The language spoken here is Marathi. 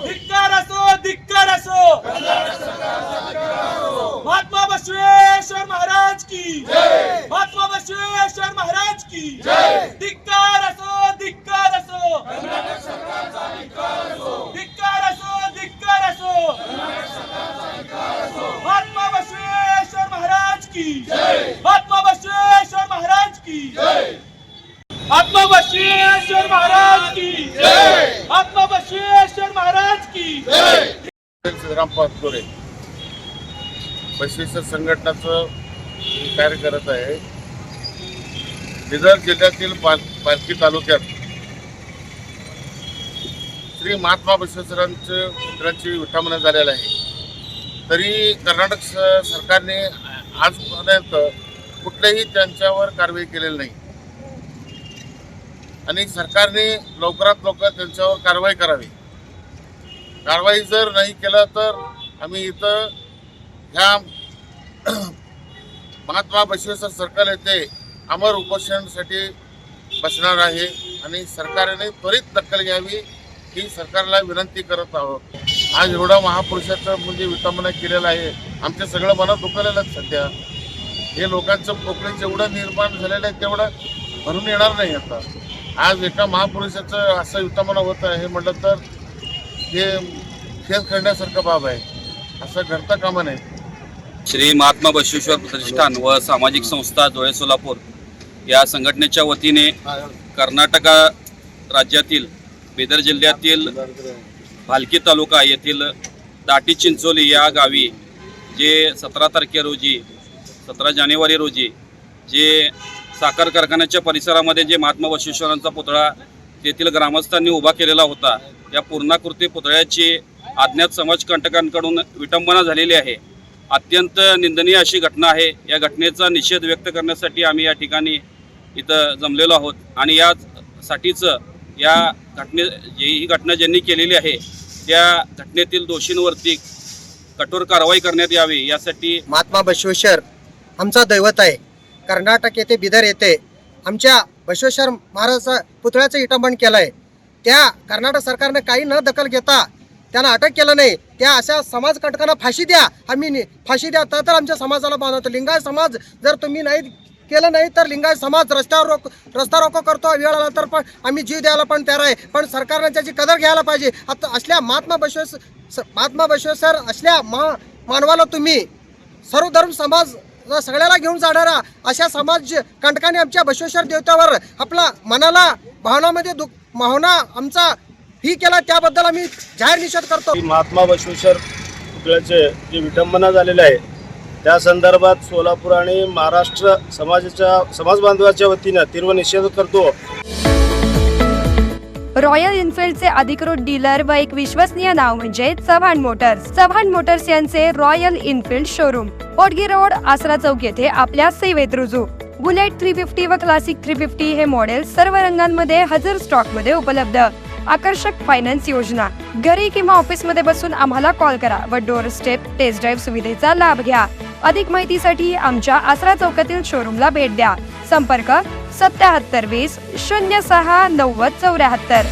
धिक्कार असो, धिक्कार असो, महात्मा बसवेश्वर महाराज की जय, महात्मा बसवेश्वर महाराज की जय, धिक्कार असो, धिक्कार असो, धिक्कार असो, धिक्कार असो, महात्मा बसवेश्वर महाराज की जय, महात्मा बसवेश्वर महाराज की जय, महात्मा बसवेश्वर महाराज की जय, महात्मा बसवेश्वर महाराज की जय। सिद्धराम पाचपुरे बसवेश्वर संघटनाचं कार्य करत आहे। बिदर जिल्ह्यातील पालखी तालुक्यात श्री महात्मा बसवेश्वरांच्या पुतळ्याची विटंबना झालेली आहे। तरी कर्नाटक सरकारने आजपर्यंत कुठल्याही त्यांच्यावर कारवाई केलेली नाही आणि सरकारने लवकरात लवकर त्यांच्यावर कारवाई करावी। कारवाई जर नाही केलं तर आम्ही इथं ह्या महात्मा बसवेश्वर सर्कल येथे अमर उपोषणासाठी बसणार आहे आणि सरकारने त्वरित दखल घ्यावी ही सरकारला विनंती करत आहोत। आज एवढा महापुरुषाचं म्हणजे विटंबना केलेलं आहे, आमच्या सगळं मनात दुखलेलं आहे। सध्या हे लोकांचं पोकळी जेवढं निर्माण झालेलं आहे तेवढं भरून येणार नाही। आता आज एका महापुरुषाचं असं विटंबना होत आहे म्हटलं तर हे खेळ खेळण्यासारखं बाब आहे, असं घडता कामा नये। श्री महात्मा बसवेश्वर प्रतिष्ठान व सामाजिक संस्था धुळे सोलापूर या संघटनेच्या वतीने कर्नाटक राज्यातील बिदर जिल्ह्यातील भालकी तालुका येथील दाटी चिंचोली या गावी जे 17 जानेवारी रोजी जे साखर कारखान्याच्या परिसरामध्ये जे महात्मा बसवेश्वरांचा पुतळा तेथील ग्रामस्थांनी उभा केलेला होता, या पूर्णाकृती पुतळ्याची अज्ञात समाजकंटकांकडून विटंबना झालेली आहे। अत्यंत निंदनीय अशी घटना आहे। या घटनेचा निषेध व्यक्त करण्यासाठी आम्ही या ठिकाणी इथं जमलेलो आहोत आणि यासाठीच या ही घटना ज्यांनी केलेली आहे त्या घटनेतील दोषींवरती कठोर कारवाई करण्यात यावी यासाठी महात्मा बसवेश्वर आमचा दैवत आहे। कर्नाटक येथे बिदर येथे आमच्या बसवेश्वर महाराजाचा पुतळ्याचं विटंबन केलं आहे। त्या कर्नाटक सरकारने काही न दखल घेता त्यांना अटक केलं नाही। त्या अशा समाजकंटकांना फाशी द्या, आम्ही फाशी द्या तर आमच्या समाजाला बांधवतो। लिंगायत समाज जर तुम्ही नाही केलं नाही तर लिंगायत समाज रस्ता रोको करतो, वेळ आला तर पण आम्ही जीव द्यायला पण तयार आहे। पण सरकारने त्याची कदर घ्यायला पाहिजे। आता असल्या महात्मा बसवेश्वर असल्या मानवाला तुम्ही सर्व धर्म समाज सगळ्याला घेऊन जाणारा अशा समाज कंटकाने आमच्या बसवेश्वर देवतावर आपला मनाला भावनामध्ये भावना आमचा ही केला, त्याबद्दल आम्ही जाहीर निषेध करतो। महात्मा बसवेश्वर पुतळ्याचे जे विटंबना झालेले आहे त्या संदर्भात सोलापूर आणि महाराष्ट्र समाज बांधवाच्या वतीने तीव्र निषेध करतो। रॉयल एनफिल्डचे अधिकृत डीलर व एक विश्वसनीय नाव म्हणजे चव्हाण मोटर्स। चव्हाण मोटर्स यांचे रॉयल एनफिल्ड शोरूम ओटगी रोड, आसरा चौक येथे आपल्या सेवेत रुजू। बुलेट 350 व क्लासिक 350 हे मॉडेल सर्व रंगांमध्ये हजर स्टॉक मध्ये उपलब्ध। आकर्षक फायनान्स योजना, घरी किंवा ऑफिस मध्ये बसून आम्हाला कॉल करा व डोअर स्टेप टेस्ट ड्राईव्ह सुविधेचा लाभ घ्या। अधिक माहितीसाठी आमच्या आसरा चौकातील शोरूमला भेट द्या। संपर्क 7720 06 90 74।